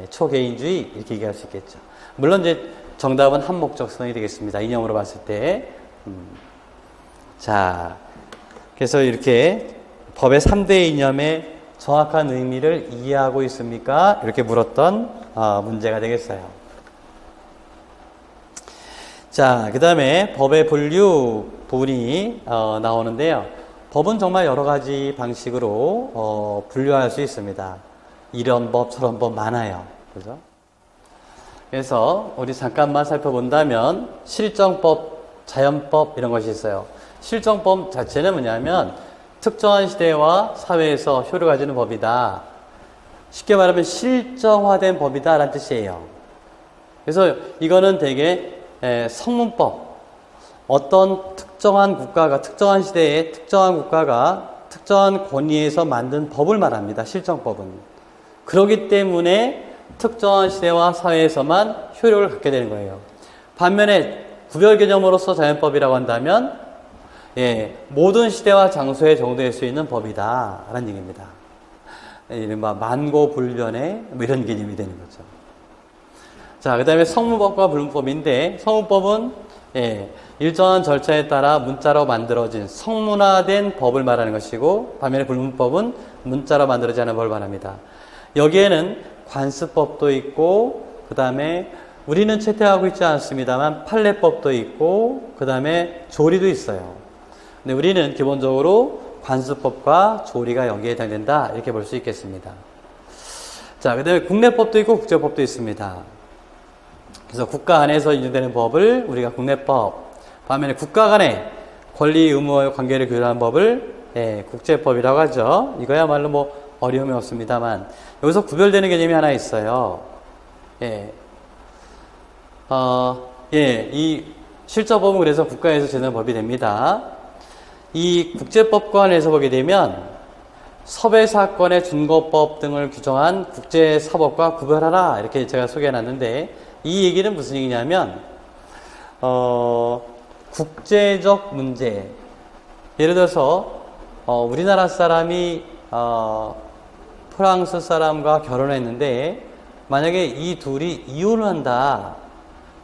[SPEAKER 1] 초개인주의 이렇게 얘기할 수 있겠죠. 물론 이제 정답은 한 목적성이 되겠습니다. 이념으로 봤을 때. 자, 그래서 이렇게 법의 3대 이념의 정확한 의미를 이해하고 있습니까? 이렇게 물었던 문제가 되겠어요. 자, 그 다음에 법의 분류 부분이 나오는데요. 법은 정말 여러 가지 방식으로 분류할 수 있습니다. 이런 법, 저런 법 많아요. 그죠? 그래서 우리 잠깐만 살펴본다면 실정법, 자연법 이런 것이 있어요. 실정법 자체는 뭐냐면 특정한 시대와 사회에서 효력을 가지는 법이다. 쉽게 말하면 실정화된 법이다 라는 뜻이에요. 그래서 이거는 되게 성문법, 어떤 특정한 국가가, 특정한 시대에 특정한 국가가 특정한 권위에서 만든 법을 말합니다. 실정법은. 그렇기 때문에 특정한 시대와 사회에서만 효력을 갖게 되는 거예요. 반면에 구별 개념으로서 자연법이라고 한다면 모든 시대와 장소에 적용될 수 있는 법이다 라는 얘기입니다. 이른바 만고불변의 이런 개념이 되는 거죠. 자, 그 다음에 성문법과 불문법인데, 성문법은 일정한 절차에 따라 문자로 만들어진 성문화된 법을 말하는 것이고, 반면에 불문법은 문자로 만들어지지 않은 법을 말합니다. 여기에는 관습법도 있고, 그 다음에 우리는 채택하고 있지 않습니다만 판례법도 있고, 그 다음에 조리도 있어요. 근데 우리는 기본적으로 관습법과 조리가 여기에 해당된다 이렇게 볼 수 있겠습니다. 자, 그 다음에 국내법도 있고 국제법도 있습니다. 그래서 국가 안에서 인정되는 법을 우리가 국내법, 반면에 국가 간의 권리 의무와 관계를 규율하는 법을 국제법이라고 하죠. 이거야말로 뭐 어려움이 없습니다만 여기서 구별되는 개념이 하나 있어요. 이 실정법은 그래서 국가에서 제정된 법이 됩니다. 이 국제법관에서 보게 되면 섭외사건의 준거법 등을 규정한 국제사법과 구별하라 이렇게 제가 소개해놨는데 이 얘기는 무슨 얘기냐면 국제적 문제, 예를 들어서 우리나라 사람이 프랑스 사람과 결혼했는데 만약에 이 둘이 이혼을 한다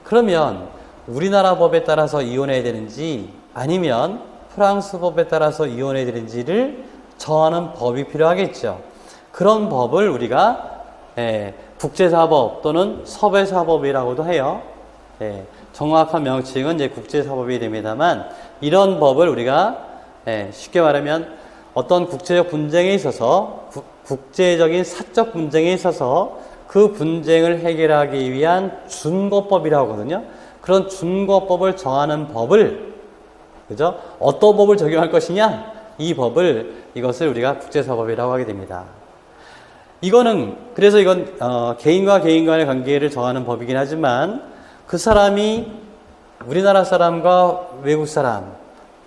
[SPEAKER 1] 그러면 우리나라 법에 따라서 이혼해야 되는지 아니면 프랑스 법에 따라서 이혼해야 되는지를 정하는 법이 필요하겠죠. 그런 법을 우리가 국제사법 또는 섭외사법이라고도 해요. 정확한 명칭은 이제 국제사법이 됩니다만 이런 법을 우리가 쉽게 말하면 어떤 국제적 분쟁에 있어서 국제적인 사적 분쟁에 있어서 그 분쟁을 해결하기 위한 준거법이라고 하거든요. 그런 준거법을 정하는 법을 그죠? 어떤 법을 적용할 것이냐? 이것을 우리가 국제사법이라고 하게 됩니다. 그래서 이건 개인과 개인 간의 관계를 정하는 법이긴 하지만 그 사람이 우리나라 사람과 외국 사람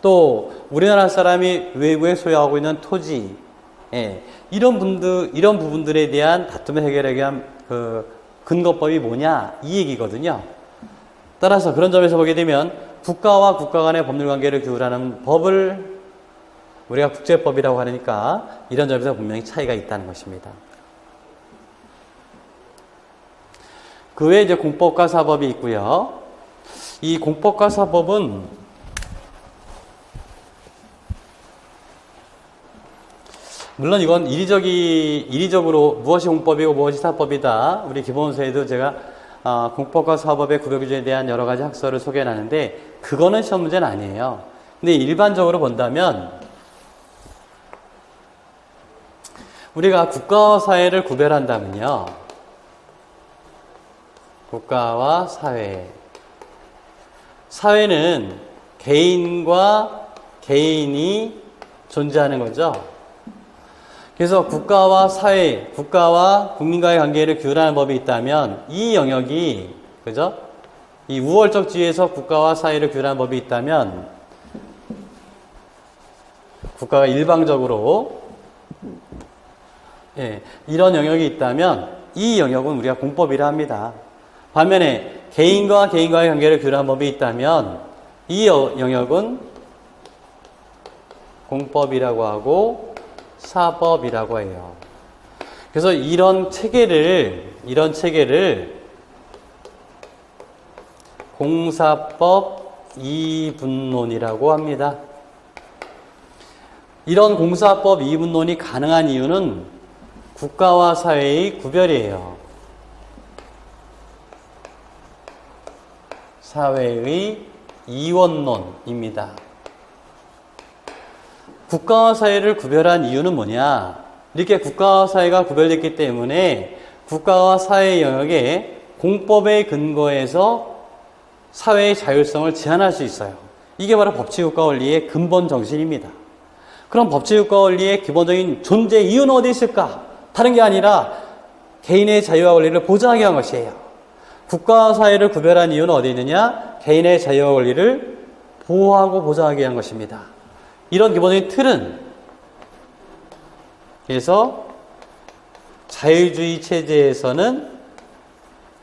[SPEAKER 1] 또 우리나라 사람이 외국에 소유하고 있는 토지 이런 부분들에 대한 다툼을 해결하기 위한 그 근거법이 뭐냐 이 얘기거든요. 따라서 그런 점에서 보게 되면 국가와 국가 간의 법률 관계를 규율하는 법을 우리가 국제법이라고 하니까 이런 점에서 분명히 차이가 있다는 것입니다. 그 외에 이제 공법과 사법이 있고요. 이 공법과 사법은 물론 이건 이리적으로 무엇이 공법이고 무엇이 사법이다. 우리 기본서에도 제가 공법과 사법의 구별 기준에 대한 여러 가지 학설을 소개해놨는데 그거는 시험 문제는 아니에요. 근데 일반적으로 본다면 우리가 국가와 사회를 구별한다면요. 국가와 사회. 사회는 개인과 개인이 존재하는 거죠. 그래서 국가와 사회, 국가와 국민과의 관계를 규율하는 법이 있다면 이 영역이, 그죠? 이 우월적 지위에서 국가와 사회를 규율하는 법이 있다면 국가가 일방적으로 이런 영역이 있다면 이 영역은 우리가 공법이라 합니다. 반면에 개인과 개인과의 관계를 규율하는 법이 있다면 이 영역은 공법이라고 하고 사법이라고 해요. 그래서 이런 체계를 공사법 이분론이라고 합니다. 이런 공사법 이분론이 가능한 이유는 국가와 사회의 구별이에요. 사회의 이원론입니다. 국가와 사회를 구별한 이유는 뭐냐? 이렇게 국가와 사회가 구별됐기 때문에 국가와 사회 영역에 공법의 근거에서 사회의 자율성을 제한할 수 있어요. 이게 바로 법치국가 원리의 근본 정신입니다. 그럼 법치국가 원리의 기본적인 존재 이유는 어디 있을까? 다른 게 아니라 개인의 자유와 권리를 보장하기 위한 것이에요. 국가와 사회를 구별한 이유는 어디 있느냐? 개인의 자유와 권리를 보호하고 보장하기 위한 것입니다. 이런 기본적인 틀은 그래서 자유주의 체제에서는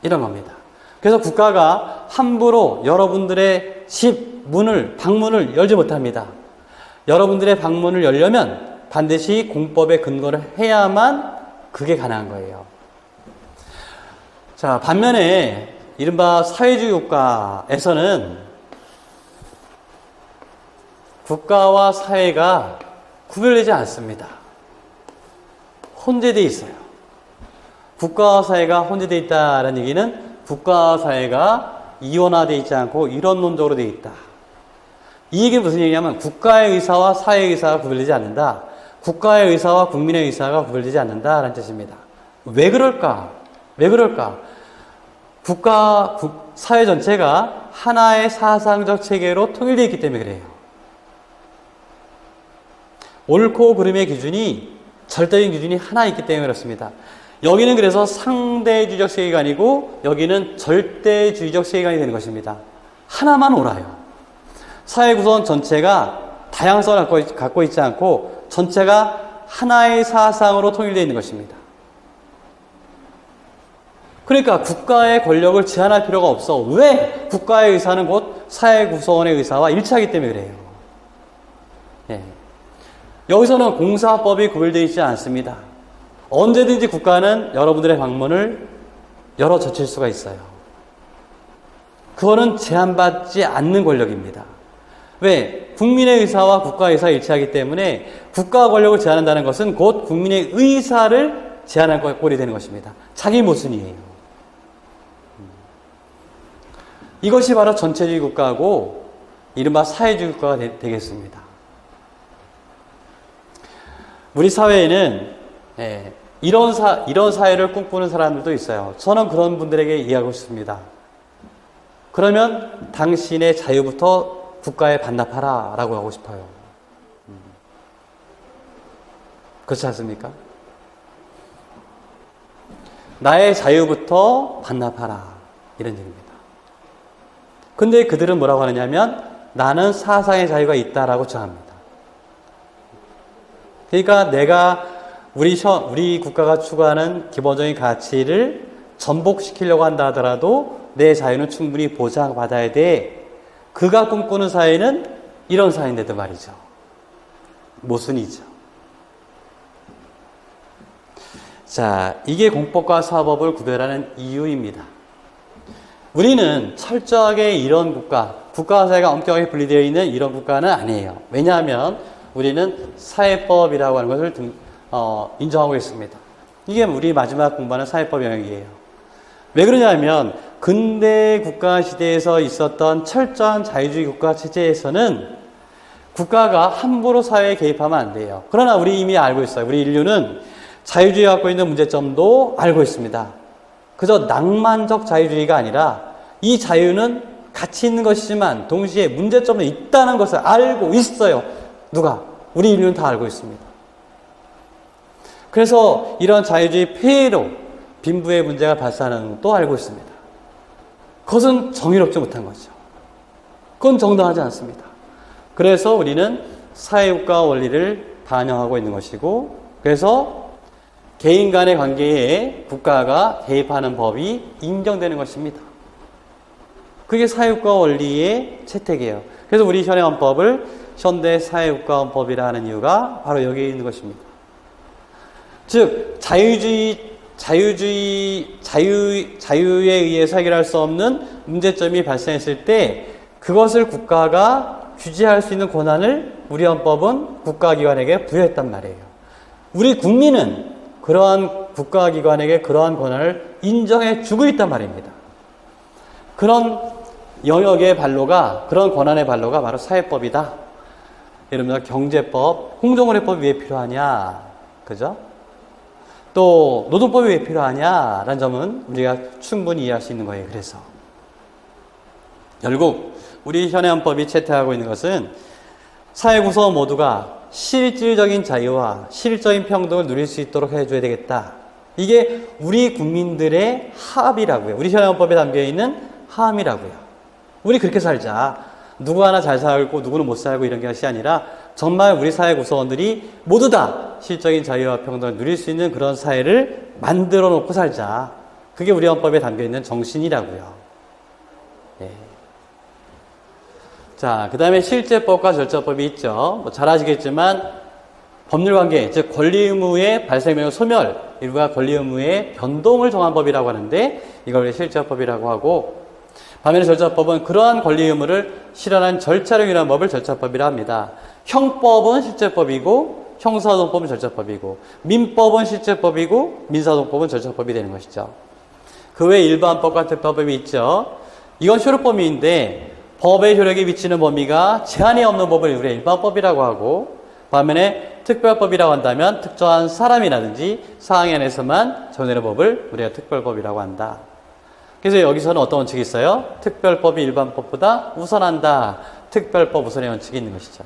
[SPEAKER 1] 이런 겁니다. 그래서 국가가 함부로 여러분들의 집 문을, 방문을 열지 못합니다. 여러분들의 방문을 열려면 반드시 공법에 근거를 해야만 그게 가능한 거예요. 자, 반면에 이른바 사회주의 국가에서는 국가와 사회가 구별되지 않습니다. 혼재되어 있어요. 국가와 사회가 혼재되어 있다는 얘기는 국가와 사회가 이원화되어 있지 않고 이론론적으로 되어 있다. 이 얘기는 무슨 얘기냐면 국가의 의사와 사회의 의사가 구별되지 않는다. 국가의 의사와 국민의 의사가 구별되지 않는다라는 뜻입니다. 왜 그럴까? 왜 그럴까? 사회 전체가 하나의 사상적 체계로 통일되어 있기 때문에 그래요. 옳고 그름의 기준이 절대적인 기준이 하나 있기 때문에 그렇습니다. 여기는 그래서 상대주의적 세계관이고 여기는 절대주의적 세계관이 되는 것입니다. 하나만 옳아요. 사회 구성 전체가 다양성을 갖고 있지 않고 전체가 하나의 사상으로 통일되어 있는 것입니다. 그러니까 국가의 권력을 제한할 필요가 없어. 왜? 국가의 의사는 곧 사회 구성원의 의사와 일치하기 때문에 그래요. 예. 여기서는 공사법이 구별되어 있지 않습니다. 언제든지 국가는 여러분들의 방문을 열어 젖힐 수가 있어요. 그거는 제한받지 않는 권력입니다. 왜? 국민의 의사와 국가의 의사가 일치하기 때문에 국가 권력을 제한한다는 것은 곧 국민의 의사를 제한할 꼴이 되는 것입니다. 자기 모순이에요. 이것이 바로 전체주의 국가고 이른바 사회주의 국가가 되겠습니다. 우리 사회에는 이런 사회를 꿈꾸는 사람들도 있어요. 저는 그런 분들에게 이해하고 싶습니다. 그러면 당신의 자유부터 국가에 반납하라 라고 하고 싶어요. 그렇지 않습니까? 나의 자유부터 반납하라 이런 얘기입니다. 근데 그들은 뭐라고 하느냐면 나는 사상의 자유가 있다라고 주장합니다. 그러니까 내가 우리 국가가 추구하는 기본적인 가치를 전복시키려고 한다 하더라도 내 자유는 충분히 보장받아야 돼. 그가 꿈꾸는 사회는 이런 사회인데도 말이죠. 모순이죠. 자, 이게 공법과 사법을 구별하는 이유입니다. 우리는 철저하게 이런 국가와 사회가 엄격하게 분리되어 있는 이런 국가는 아니에요. 왜냐하면 우리는 사회법이라고 하는 것을 인정하고 있습니다. 이게 우리 마지막 공부하는 사회법 영역이에요. 왜 그러냐면 근대 국가 시대에서 있었던 철저한 자유주의 국가 체제에서는 국가가 함부로 사회에 개입하면 안 돼요. 그러나 우리 이미 알고 있어요. 우리 인류는 자유주의가 갖고 있는 문제점도 알고 있습니다. 그저 낭만적 자유주의가 아니라 이 자유는 가치 있는 것이지만 동시에 문제점은 있다는 것을 알고 있어요. 누가? 우리 인류는 다 알고 있습니다. 그래서 이런 자유주의 폐해로 빈부의 문제가 발생하는 것도 알고 있습니다. 그것은 정의롭지 못한 거죠. 그건 정당하지 않습니다. 그래서 우리는 사회국가 원리를 반영하고 있는 것이고 그래서 개인 간의 관계에 국가가 개입하는 법이 인정되는 것입니다. 그게 사회국가 원리의 채택이에요. 그래서 우리 현행헌법을 현대 사회국가헌법이라 하는 이유가 바로 여기에 있는 것입니다. 즉 자유에 의해서 해결할 수 없는 문제점이 발생했을 때 그것을 국가가 규제할 수 있는 권한을 우리 헌법은 국가기관에게 부여했단 말이에요. 우리 국민은 그러한 국가기관에게 그러한 권한을 인정해 주고 있단 말입니다. 그런 영역의 반로가, 그런 권한의 반로가 바로 사회법이다. 예를 들면 경제법, 공정거래법이 왜 필요하냐, 그죠? 또 노동법이 왜 필요하냐라는 점은 우리가 충분히 이해할 수 있는 거예요. 그래서 결국 우리 현행법이 채택하고 있는 것은 사회 구성 모두가 실질적인 자유와 실질적인 평등을 누릴 수 있도록 해줘야 되겠다. 이게 우리 국민들의 합의라고요. 우리 현행법에 담겨있는 합의라고요. 우리 그렇게 살자. 누구 하나 잘 살고 누구는 못 살고 이런 것이 아니라 정말 우리 사회 구성원들이 모두 다 실질적인 자유와 평등을 누릴 수 있는 그런 사회를 만들어 놓고 살자. 그게 우리 헌법에 담겨있는 정신이라고요. 예. 자, 그 다음에 실제법과 절차법이 있죠. 뭐 잘 아시겠지만 법률관계, 즉 권리 의무의 발생명령 소멸, 일부가 권리 의무의 변동을 정한 법이라고 하는데 이걸 실제법이라고 하고, 반면에 절차법은 그러한 권리 의무를 실현한 절차를 위한 법을 절차법이라 합니다. 형법은 실제법이고 형사소송법은 절차법이고, 민법은 실제법이고 민사소송법은 절차법이 되는 것이죠. 그 외에 일반법과 특별법이 있죠. 이건 효력범위인데 법의 효력에 미치는 범위가 제한이 없는 법을 우리가 일반법이라고 하고, 반면에 특별법이라고 한다면 특정한 사람이라든지 사항에 한해서만 적용되는 법을 우리가 특별법이라고 한다. 그래서 여기서는 어떤 원칙이 있어요? 특별법이 일반법보다 우선한다. 특별법 우선의 원칙이 있는 것이죠.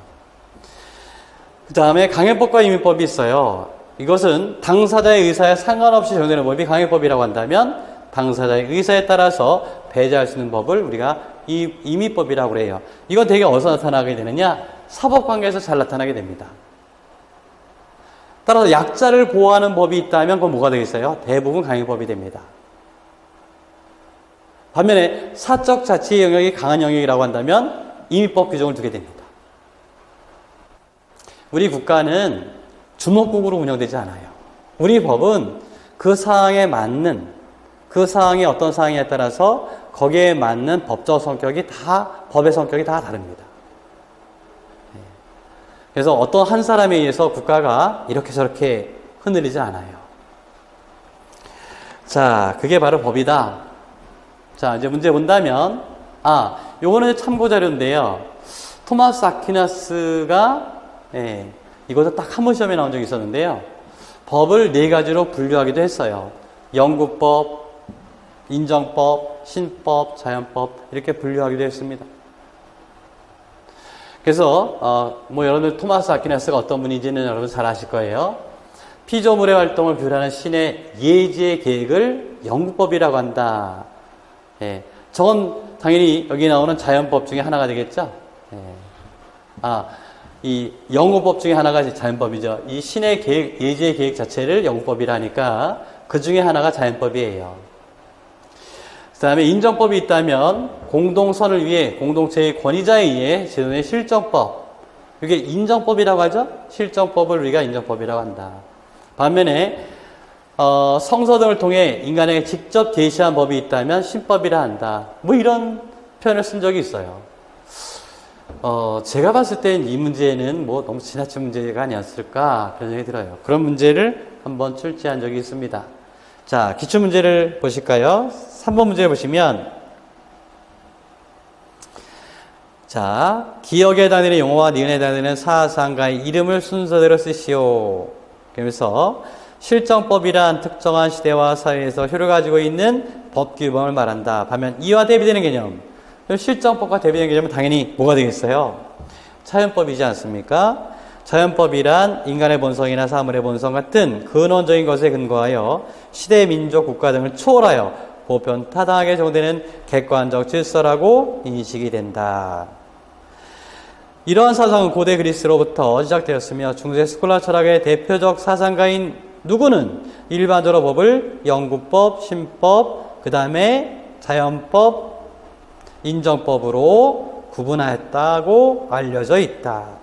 [SPEAKER 1] 그 다음에 강행법과 임의법이 있어요. 이것은 당사자의 의사에 상관없이 적용되는 법이 강행법이라고 한다면 당사자의 의사에 따라서 배제할 수 있는 법을 우리가 임의법이라고 그래요. 이건 되게 어디서 나타나게 되느냐? 사법관계에서 잘 나타나게 됩니다. 따라서 약자를 보호하는 법이 있다면 그건 뭐가 되겠어요? 대부분 강행법이 됩니다. 반면에 사적 자치의 영역이 강한 영역이라고 한다면 임의법 규정을 두게 됩니다. 우리 국가는 주목국으로 운영되지 않아요. 우리 법은 그 사항에 맞는, 그 사항이 어떤 사항에 따라서 거기에 맞는 법적 성격이 다, 법의 성격이 다 다릅니다. 그래서 어떤 한 사람에 의해서 국가가 이렇게 저렇게 흔들리지 않아요. 자, 그게 바로 법이다. 자, 이제 문제 본다면, 요거는 참고 자료인데요. 토마스 아퀴나스가, 이것도 딱 한 번 시험에 나온 적이 있었는데요. 법을 네 가지로 분류하기도 했어요. 영구법, 인정법, 신법, 자연법, 이렇게 분류하기도 했습니다. 그래서, 여러분들 토마스 아퀴나스가 어떤 분인지는 여러분 잘 아실 거예요. 피조물의 활동을 규율하는 신의 예지의 계획을 영구법이라고 한다. 예, 저건 당연히 여기 나오는 자연법 중에 하나가 되겠죠. 이 영구법 중에 하나가 자연법이죠. 이 신의 계획, 예지의 계획 자체를 영구법이라 하니까 그 중에 하나가 자연법이에요. 그 다음에 인정법이 있다면 공동선을 위해 공동체의 권위자에 의해 제정된 실정법, 이게 인정법이라고 하죠. 실정법을 우리가 인정법이라고 한다. 반면에 성서 등을 통해 인간에게 직접 계시한 법이 있다면 신법이라 한다. 뭐 이런 표현을 쓴 적이 있어요. 제가 봤을 땐 이 문제는 뭐 너무 지나친 문제가 아니었을까 그런 생각이 들어요. 그런 문제를 한번 출제한 적이 있습니다. 자, 기출문제를 보실까요? 3번 문제 보시면, 자, 기억에 해당되는 용어와 니은에 해당되는 사상가의 이름을 순서대로 쓰시오. 그러면서 실정법이란 특정한 시대와 사회에서 효력을 가지고 있는 법 규범을 말한다. 반면 이와 대비되는 개념, 실정법과 대비되는 개념은 당연히 뭐가 되겠어요? 자연법이지 않습니까? 자연법이란 인간의 본성이나 사물의 본성 같은 근원적인 것에 근거하여 시대, 민족, 국가 등을 초월하여 보편 타당하게 적용되는 객관적 질서라고 인식이 된다. 이러한 사상은 고대 그리스로부터 시작되었으며 중세 스콜라 철학의 대표적 사상가인 누구는 일반적으로 법을 영구법, 신법, 그 다음에 자연법, 인정법으로 구분하였다고 알려져 있다.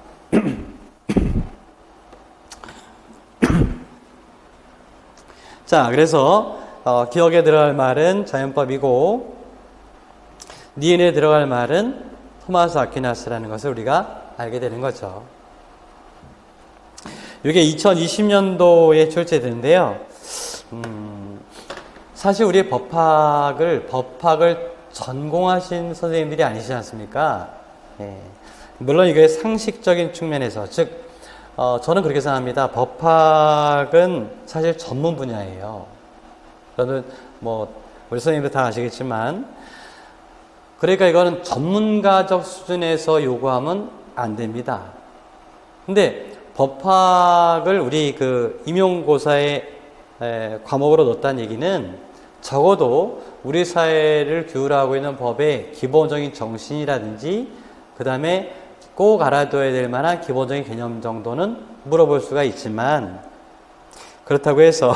[SPEAKER 1] 자, 그래서 기억에 들어갈 말은 자연법이고 니은에 들어갈 말은 토마스 아퀴나스라는 것을 우리가 알게 되는 거죠. 이게 2020년도에 출제되는데요. 사실 우리 법학을 전공하신 선생님들이 아니시지 않습니까? 예. 물론 이게 상식적인 측면에서, 즉, 저는 그렇게 생각합니다. 법학은 사실 전문 분야예요. 저는 우리 선생님들 다 아시겠지만, 그러니까 이거는 전문가적 수준에서 요구하면 안 됩니다. 근데 법학을 우리 임용고사의 과목으로 넣었다는 얘기는 적어도 우리 사회를 규율하고 있는 법의 기본적인 정신이라든지 그 다음에 꼭 알아둬야 될 만한 기본적인 개념 정도는 물어볼 수가 있지만 그렇다고 해서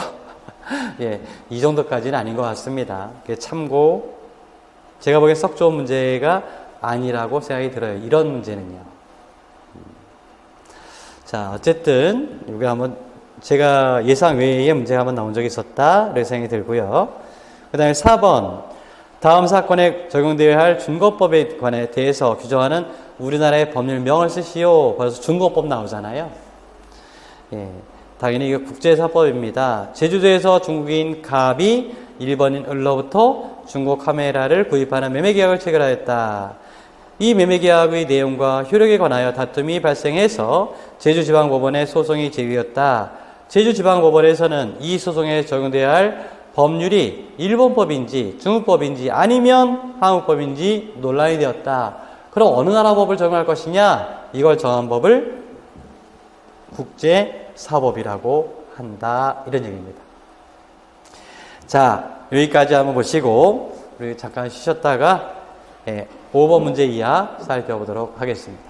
[SPEAKER 1] 예, 이 정도까지는 아닌 것 같습니다. 참고 제가 보기엔 썩 좋은 문제가 아니라고 생각이 들어요. 이런 문제는요. 자, 어쨌든 여기 한번 제가 예상 외의 문제가 한번 나온 적이 있었다 이렇게 생각이 들고요. 그 다음에 4번 다음 사건에 적용되어야 할 준거법에 관해 대해서 규정하는 우리나라의 법률명을 쓰시오. 벌써 준거법 나오잖아요. 예, 당연히 이거 국제사법입니다. 제주도에서 중국인 갑이 일본인 을로부터 중국 카메라를 구입하는 매매계약을 체결하였다. 이 매매계약의 내용과 효력에 관하여 다툼이 발생해서 제주지방법원에 소송이 제기되었다. 제주지방법원에서는 이 소송에 적용되어야 할 법률이 일본법인지 중국법인지 아니면 한국법인지 논란이 되었다. 그럼 어느 나라 법을 적용할 것이냐? 이걸 정한 법을 국제사법이라고 한다. 이런 얘기입니다. 자, 여기까지 한번 보시고 우리 잠깐 쉬셨다가 5번 문제 이하 살펴보도록 하겠습니다.